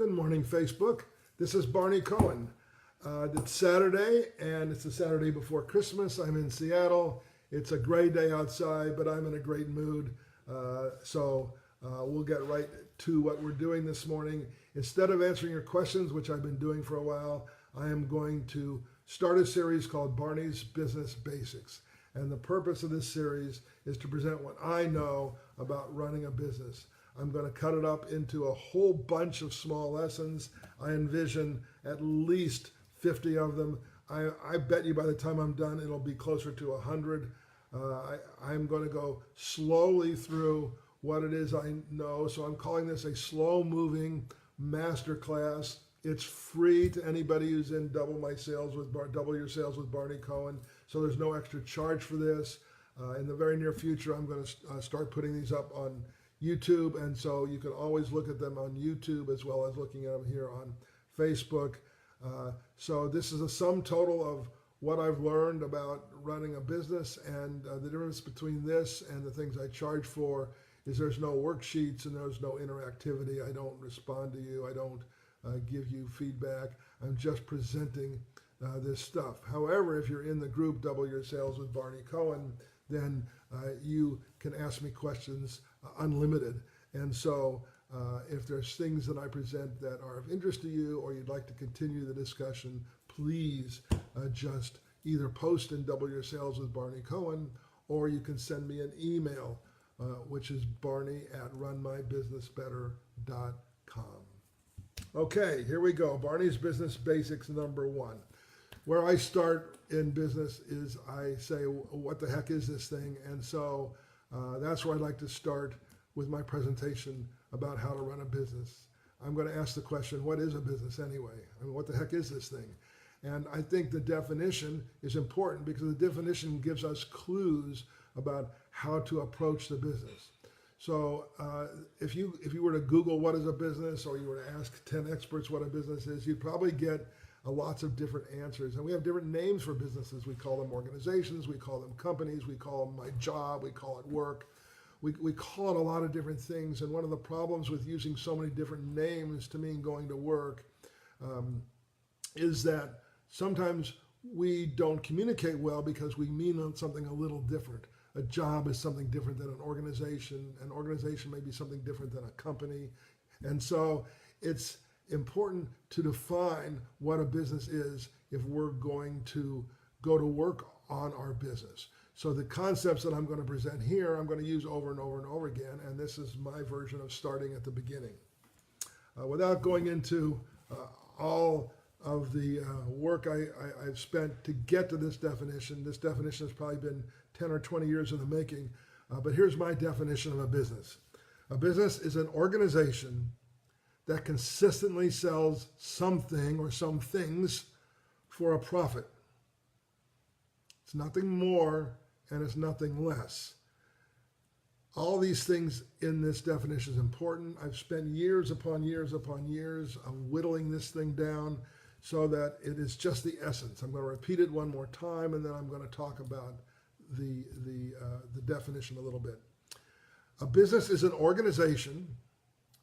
Good morning, Facebook. This is Barney Cohen. It's Saturday, and it's the Saturday before Christmas. I'm in Seattle. It's a gray day outside, but I'm in a great mood. So we'll get right to what we're doing this morning. Instead of answering your questions, which I've been doing for a while, I am going to start a series called Barney's Business Basics. And the purpose of this series is to present what I know about running a business. I'm going to cut it up into a whole bunch of small lessons. I envision at least 50 of them. I bet you by the time I'm done, it'll be closer to 100. I'm going to go slowly through what it is I know. So I'm calling this a slow-moving masterclass. It's free to anybody who's in Double Your Sales with Barney Cohen. So there's no extra charge for this. In the very near future, I'm going to start putting these up on YouTube, and so you can always look at them on YouTube as well as looking at them here on Facebook. So this is a sum total of what I've learned about running a business, and the difference between this and the things I charge for is there's no worksheets and there's no interactivity. I don't respond to you. I don't give you feedback. I'm just presenting this stuff. However, if you're in the group Double Your Sales with Barney Cohen, then you can ask me questions unlimited. And so if there's things that I present that are of interest to you or you'd like to continue the discussion, please just either post in Double Your Sales with Barney Cohen, or you can send me an email, which is barney@runmybusinessbetter.com. Okay, here we go. Barney's Business Basics number 1. Where I start in business is I say, what the heck is this thing? And so that's where I'd like to start with my presentation about how to run a business. I'm going to ask the question, what is a business anyway? I mean, what the heck is this thing? And I think the definition is important because the definition gives us clues about how to approach the business. So if you were to Google what is a business, or you were to ask 10 experts what a business is, you'd probably get lots of different answers. And we have different names for businesses. We call them organizations, we call them companies, we call them my job, we call it work. We call it a lot of different things. And one of the problems with using so many different names to mean going to work is that sometimes we don't communicate well because we mean something a little different. A job is something different than an organization. An organization may be something different than a company. And so it's important to define what a business is if we're going to go to work on our business. So the concepts that I'm going to present here, I'm going to use over and over and over again, and this is my version of starting at the beginning. Without going into all of the work I've spent to get to this definition has probably been 10 or 20 years in the making, but here's my definition of a business. A business is an organization that consistently sells something or some things for a profit. It's nothing more and it's nothing less. All these things in this definition is important. I've spent years upon years upon years of whittling this thing down so that it is just the essence. I'm going to repeat it one more time, and then I'm going to talk about the definition a little bit. A business is an organization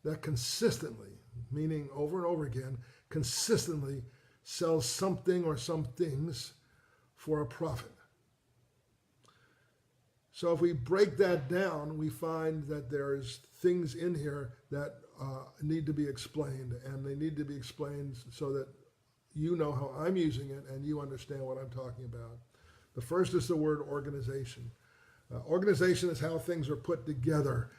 that consistently, meaning over and over again, consistently sells something or some things for a profit. So if we break that down, we find that there's things in here that need to be explained, and they need to be explained so that you know how I'm using it and you understand what I'm talking about. The first is the word organization. Organization is how things are put together.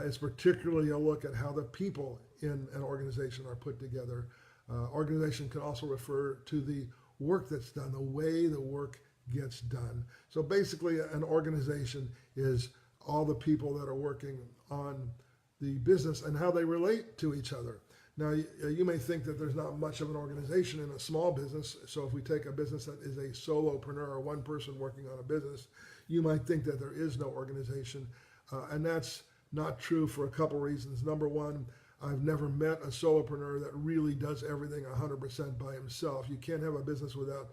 It's particularly a look at how the people in an organization are put together. Organization can also refer to the work that's done, the way the work gets done. So basically, an organization is all the people that are working on the business and how they relate to each other. Now, you may think that there's not much of an organization in a small business. So if we take a business that is a solopreneur or one person working on a business, you might think that there is no organization. And that's not true for a couple reasons. Number one, I've never met a solopreneur that really does everything 100% by himself. You can't have a business without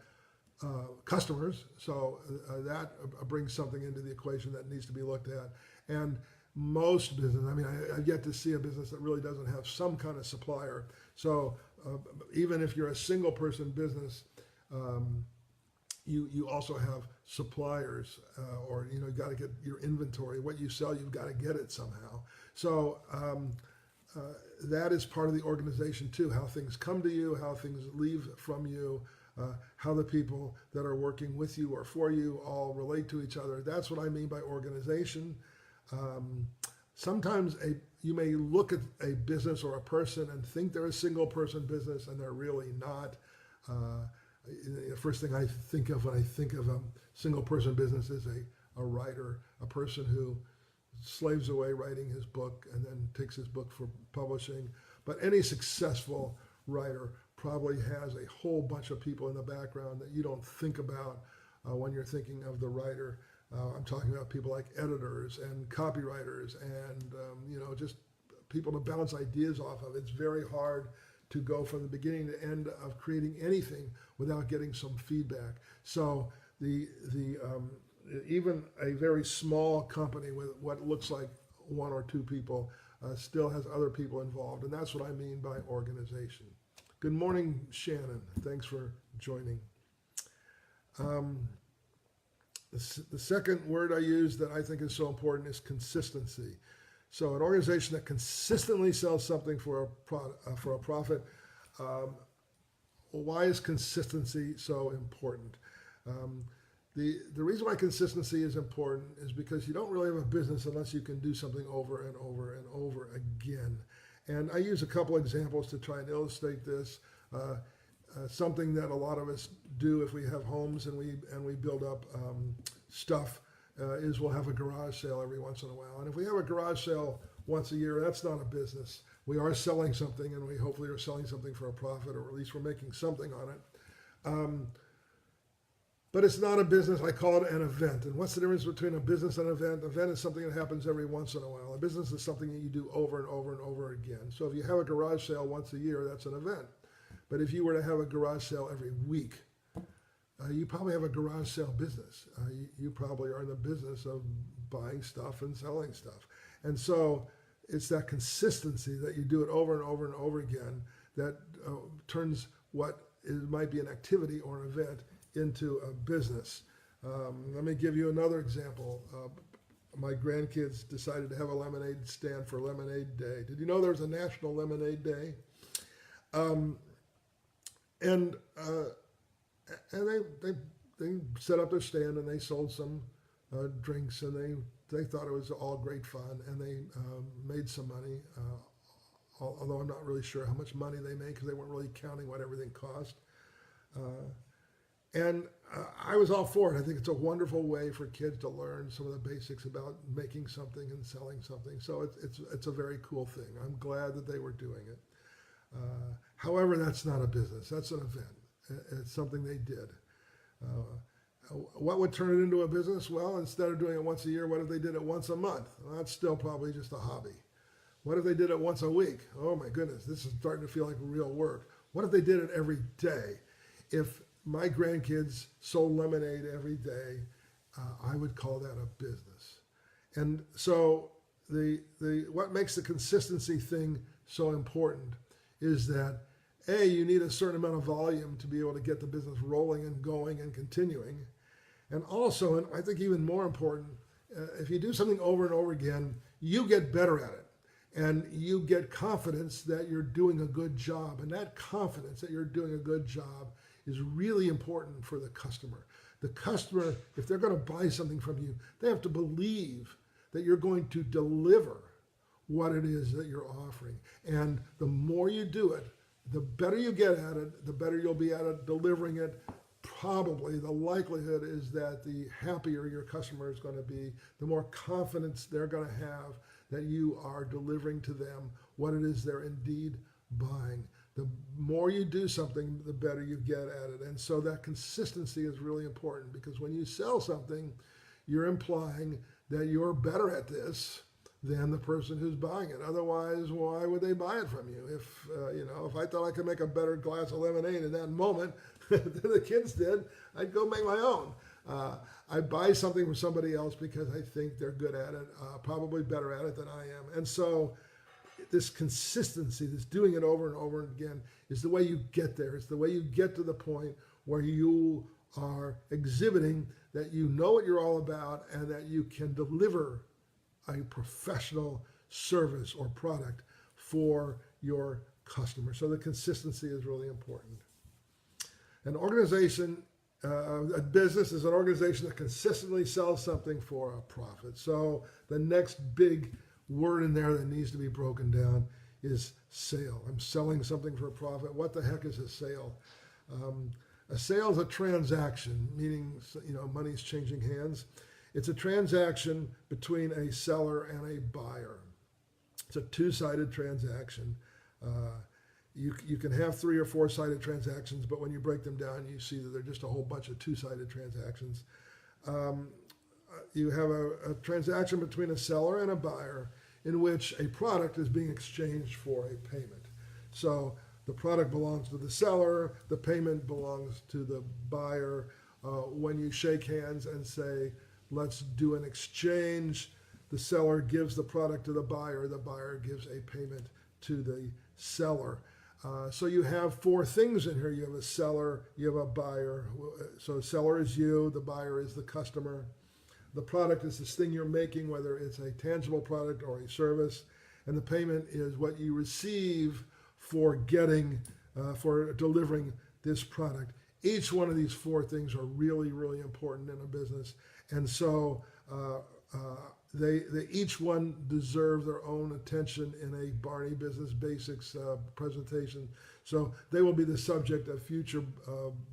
customers, so that brings something into the equation that needs to be looked at. And most business, I mean, I've yet to see a business that really doesn't have some kind of supplier. So even if you're a single person business, you also have suppliers, or you got to get your inventory. What you sell, you've got to get it somehow. So that is part of the organization too. How things come to you, how things leave from you, how the people that are working with you or for you all relate to each other. That's what I mean by organization. Sometimes you may look at a business or a person and think they're a single person business, and they're really not. The first thing I think of when I think of a single person business is a writer, a person who slaves away writing his book and then takes his book for publishing. But any successful writer probably has a whole bunch of people in the background that you don't think about when you're thinking of the writer. I'm talking about people like editors and copywriters and just people to bounce ideas off of. It's very hard to go from the beginning to end of creating anything without getting some feedback. So even a very small company with what looks like one or two people still has other people involved, and that's what I mean by organization. Good morning, Shannon. Thanks for joining. The second word I use that I think is so important is consistency. So an organization that consistently sells something for a profit. Why is consistency so important? The reason why consistency is important is because you don't really have a business unless you can do something over and over and over again. And I use a couple examples to try and illustrate this. Something that a lot of us do if we have homes and we build up stuff is we'll have a garage sale every once in a while. And if we have a garage sale once a year, that's not a business. We are selling something, and we hopefully are selling something for a profit, or at least we're making something on it. But it's not a business. I call it an event. And what's the difference between a business and an event? An event is something that happens every once in a while. A business is something that you do over and over and over again. So if you have a garage sale once a year, that's an event. But if you were to have a garage sale every week, you probably have a garage sale business. You probably are in the business of buying stuff and selling stuff. And so it's that consistency that you do it over and over and over again that turns what might be an activity or an event into a business. Let me give you another example. My grandkids decided to have a lemonade stand for Lemonade Day. Did you know there was a National Lemonade Day? And they set up their stand and they sold some drinks, and they thought it was all great fun, and they made some money. Although I'm not really sure how much money they made because they weren't really counting what everything cost. And I was all for it. I think it's a wonderful way for kids to learn some of the basics about making something and selling something. So it's a very cool thing. I'm glad that they were doing it. However, that's not a business. That's an event. It's something they did. What would turn it into a business? Well, instead of doing it once a year, what if they did it once a month? Well, that's still probably just a hobby. What if they did it once a week? Oh my goodness, this is starting to feel like real work. What if they did it every day? If my grandkids sold lemonade every day, I would call that a business. And so what makes the consistency thing so important is that you need a certain amount of volume to be able to get the business rolling and going and continuing. And also, and I think even more important, if you do something over and over again, you get better at it. And you get confidence that you're doing a good job. And that confidence that you're doing a good job is really important for the customer. The customer, if they're going to buy something from you, they have to believe that you're going to deliver what it is that you're offering. And the more you do it, the better you get at it, the better you'll be at it delivering it. Probably the likelihood is that the happier your customer is going to be, the more confidence they're going to have that you are delivering to them what it is they're indeed buying. The more you do something, the better you get at it. And so that consistency is really important, because when you sell something, you're implying that you're better at this than the person who's buying it. Otherwise, why would they buy it from you? If I thought I could make a better glass of lemonade in that moment than the kids did, I'd go make my own. I buy something from somebody else because I think they're good at it, probably better at it than I am. And so this consistency, this doing it over and over again, is the way you get there. It's the way you get to the point where you are exhibiting that you know what you're all about and that you can deliver a professional service or product for your customer. So the consistency is really important. An organization, a business is an organization that consistently sells something for a profit. So the next big word in there that needs to be broken down is sale. I'm selling something for a profit. What the heck is a sale? A sale is a transaction, meaning money's changing hands. It's a transaction between a seller and a buyer. It's a two-sided transaction. You can have 3 or 4-sided transactions, but when you break them down, you see that they're just a whole bunch of two-sided transactions. You have a transaction between a seller and a buyer in which a product is being exchanged for a payment. So the product belongs to the seller, the payment belongs to the buyer. When you shake hands and say, let's do an exchange, the seller gives the product to the buyer gives a payment to the seller. So you have 4 things in here. You have a seller, you have a buyer. So seller is you, the buyer is the customer. The product is this thing you're making, whether it's a tangible product or a service. And the payment is what you receive for for delivering this product. Each one of these 4 things are really, really important in a business. And so they each one deserve their own attention in a Barney Business Basics presentation. So they will be the subject of future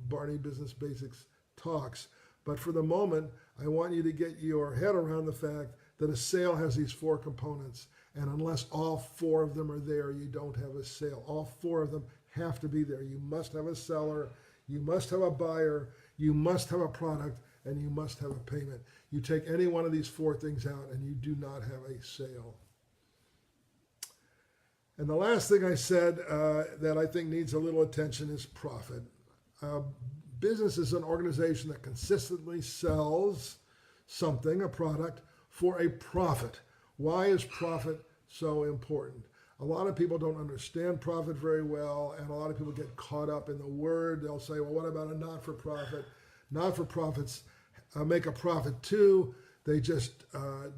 Barney Business Basics talks. But for the moment, I want you to get your head around the fact that a sale has these 4 components. And unless all 4 of them are there, you don't have a sale. All 4 of them have to be there. You must have a seller, you must have a buyer, you must have a product, and you must have a payment. You take any one of these 4 things out and you do not have a sale. And the last thing I said that I think needs a little attention is profit. Business is an organization that consistently sells something, a product, for a profit. Why is profit so important? A lot of people don't understand profit very well, and a lot of people get caught up in the word. They'll say, well, what about a not-for-profit? Not-for-profits make a profit too. They just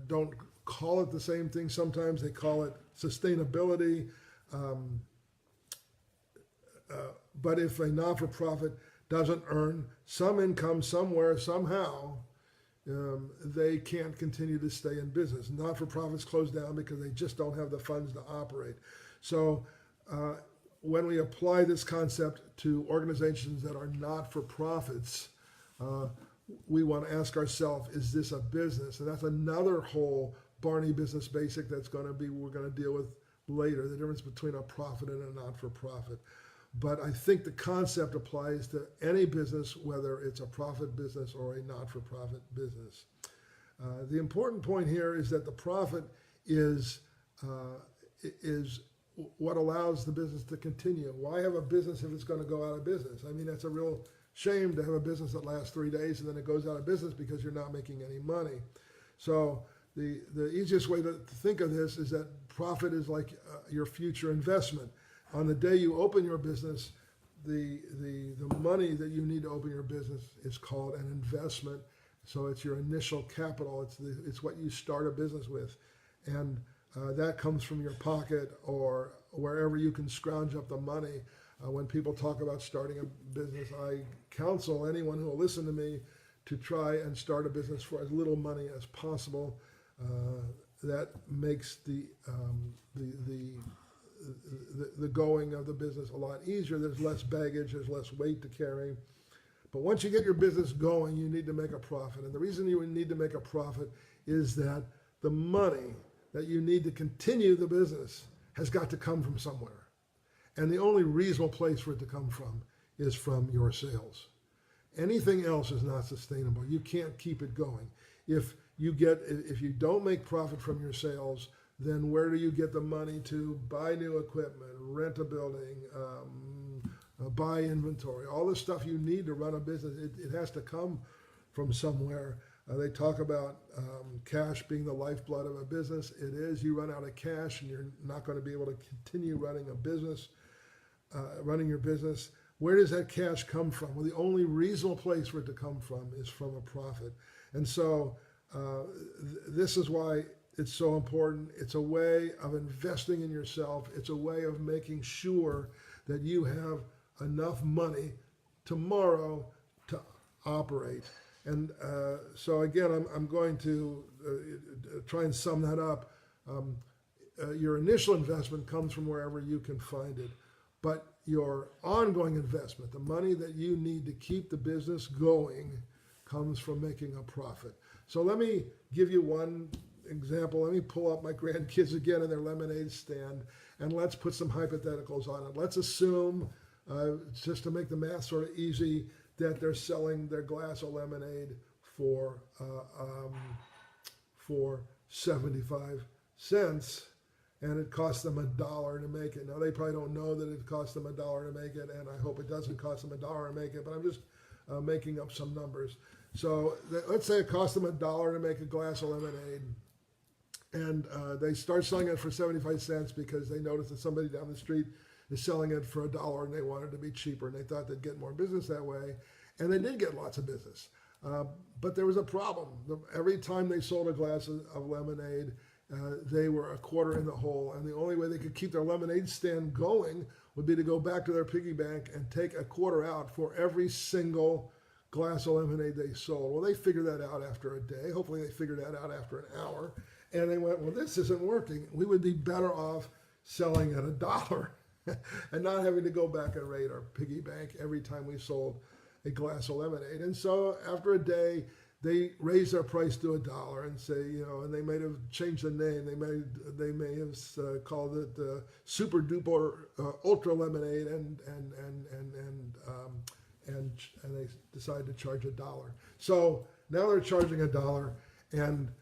don't call it the same thing sometimes. They call it sustainability. But if a not-for-profit doesn't earn some income somewhere, somehow, they can't continue to stay in business. Not-for-profits close down because they just don't have the funds to operate. So when we apply this concept to organizations that are not-for-profits, we want to ask ourselves, is this a business? And that's another whole Barney Business Basic we're going to deal with later, the difference between a profit and a not-for-profit. But I think the concept applies to any business, whether it's a profit business or a not-for-profit business. The important point here is that the profit is what allows the business to continue. Why have a business if it's going to go out of business? I mean, that's a real shame to have a business that lasts 3 days and then it goes out of business because you're not making any money. So the easiest way to think of this is that profit is like your future investment. On the day you open your business, the money that you need to open your business is called an investment. So it's your initial capital. It's what you start a business with, and that comes from your pocket or wherever you can scrounge up the money. When people talk about starting a business, I counsel anyone who will listen to me to try and start a business for as little money as possible. That makes the going of the business a lot easier. There's less baggage, there's less weight to carry. But once you get your business going, you need to make a profit. And the reason you need to make a profit is that the money that you need to continue the business has got to come from somewhere. And the only reasonable place for it to come from is from your sales. Anything else is not sustainable. You can't keep it going. If you don't make profit from your sales, then where do you get the money to buy new equipment, rent a building, buy inventory, all the stuff you need to run a business? It has to come from somewhere. They talk about cash being the lifeblood of a business. It is. You run out of cash and you're not going to be able to continue running a business, running your business. Where does that cash come from? Well, the only reasonable place for it to come from is from a profit. And so this is why it's so important. It's a way of investing in yourself. It's a way of making sure that you have enough money tomorrow to operate. And so again, I'm going to try and sum that up. Your initial investment comes from wherever you can find it. But your ongoing investment, the money that you need to keep the business going, comes from making a profit. So let me give you one example. Let me pull up my grandkids again in their lemonade stand, and let's put some hypotheticals on it. Let's assume, just to make the math sort of easy, that they're selling their glass of lemonade for 75 cents, and it costs them $1 to make it. Now, they probably don't know that it costs them $1 to make it, and I hope it doesn't cost them $1 to make it, but I'm just making up some numbers. So let's say it costs them $1 to make a glass of lemonade, and they start selling it for 75 cents because they noticed that somebody down the street is selling it for $1 and they wanted to be cheaper, and they thought they'd get more business that way, and they did get lots of business. But there was a problem. Every time they sold a glass of lemonade, they were a quarter in the hole, and the only way they could keep their lemonade stand going would be to go back to their piggy bank and take a quarter out for every single glass of lemonade they sold. Well, they figured that out after a day. Hopefully they figured that out after an hour, and they went, well, this isn't working. We would be better off selling at $1 and not having to go back and raid our piggy bank every time we sold a glass of lemonade. And so after a day, they raised their price to $1 and say, and they may have changed the name. They may have called it Super Duper Ultra Lemonade, and they decided to charge $1. So now they're charging $1, and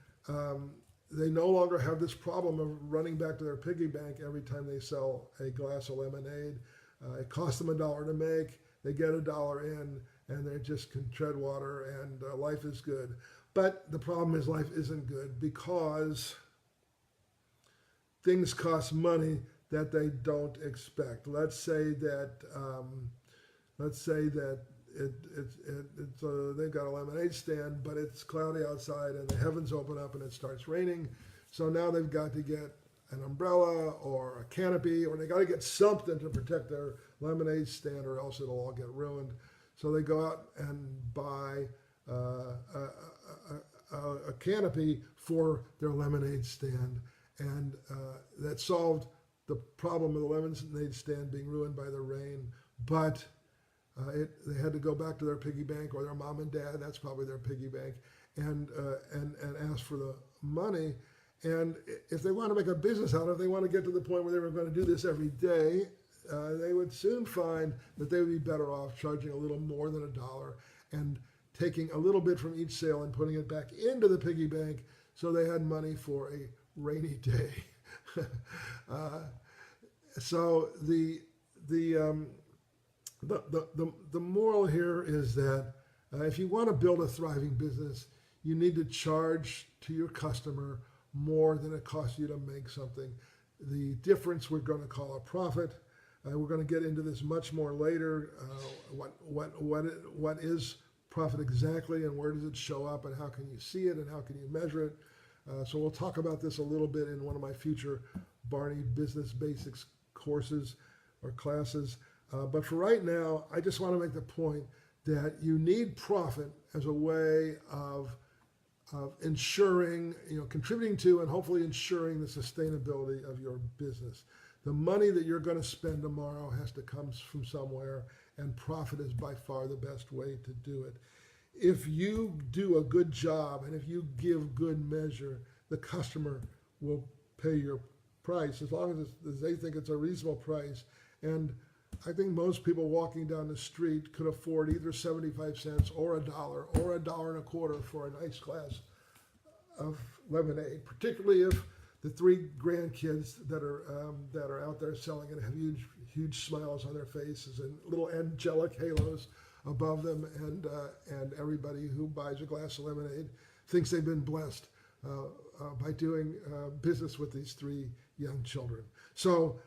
they no longer have this problem of running back to their piggy bank every time they sell a glass of lemonade. It costs them $1 to make. They get $1 in, and they just can tread water, and life is good. But the problem is life isn't good because things cost money that they don't expect. Let's say that they've got a lemonade stand, but it's cloudy outside, and the heavens open up, and it starts raining. So now they've got to get an umbrella or a canopy, or they got to get something to protect their lemonade stand, or else it'll all get ruined. So they go out and buy a canopy for their lemonade stand, and that solved the problem of the lemonade stand being ruined by the rain. But they had to go back to their piggy bank, or their mom and dad, that's probably their piggy bank, and ask for the money. And if they want to make a business out of it, they want to get to the point where they were going to do this every day, they would soon find that they would be better off charging a little more than $1 and taking a little bit from each sale and putting it back into the piggy bank so they had money for a rainy day. So the moral here is that if you want to build a thriving business, you need to charge to your customer more than it costs you to make something. The difference we're going to call a profit. We're going to get into this much more later. What is profit exactly, and where does it show up, and how can you see it, and how can you measure it? So we'll talk about this a little bit in one of my future Barney Business Basics courses or classes. But for right now, I just want to make the point that you need profit as a way of ensuring, contributing to and hopefully ensuring the sustainability of your business. The money that you're going to spend tomorrow has to come from somewhere, and profit is by far the best way to do it. If you do a good job and if you give good measure, the customer will pay your price as long as they think it's a reasonable price. And I think most people walking down the street could afford either 75 cents or $1 or $1.25 for a nice glass of lemonade, particularly if the 3 grandkids that are out there selling it have huge smiles on their faces and little angelic halos above them, and everybody who buys a glass of lemonade thinks they've been blessed by doing business with these three young children. So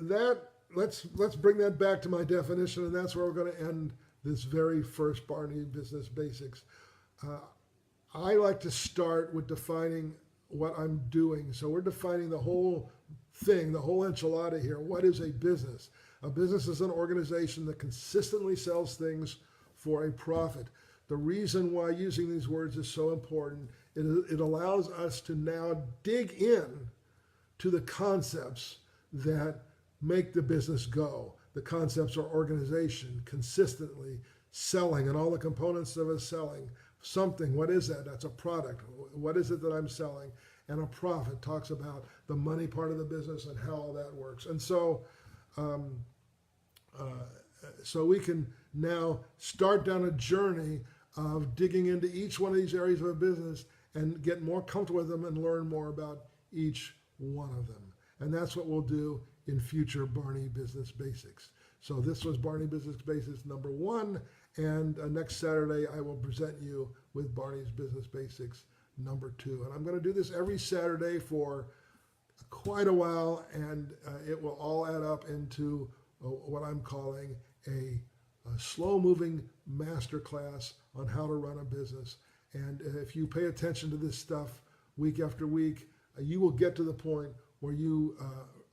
let's bring that back to my definition, and that's where we're going to end this very first Barney Business Basics. I like to start with defining what I'm doing. So we're defining the whole thing, the whole enchilada here. What is a business? A business is an organization that consistently sells things for a profit. The reason why using these words is so important, it allows us to now dig in to the concepts that make the business go. The concepts are organization, consistently selling, and all the components of a selling. Something, what is that? That's a product. What is it that I'm selling? And a profit talks about the money part of the business and how all that works. And so, so we can now start down a journey of digging into each one of these areas of a business and get more comfortable with them and learn more about each one of them. And that's what we'll do in future Barney Business Basics. So this was Barney Business Basics number 1, and next Saturday I will present you with Barney's Business Basics number 2. And I'm going to do this every Saturday for quite a while, and it will all add up into what I'm calling a slow-moving masterclass on how to run a business. And if you pay attention to this stuff week after week, you will get to the point where you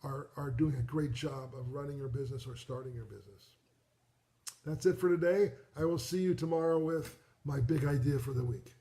are doing a great job of running your business or starting your business. That's it for today. I will see you tomorrow with my big idea for the week.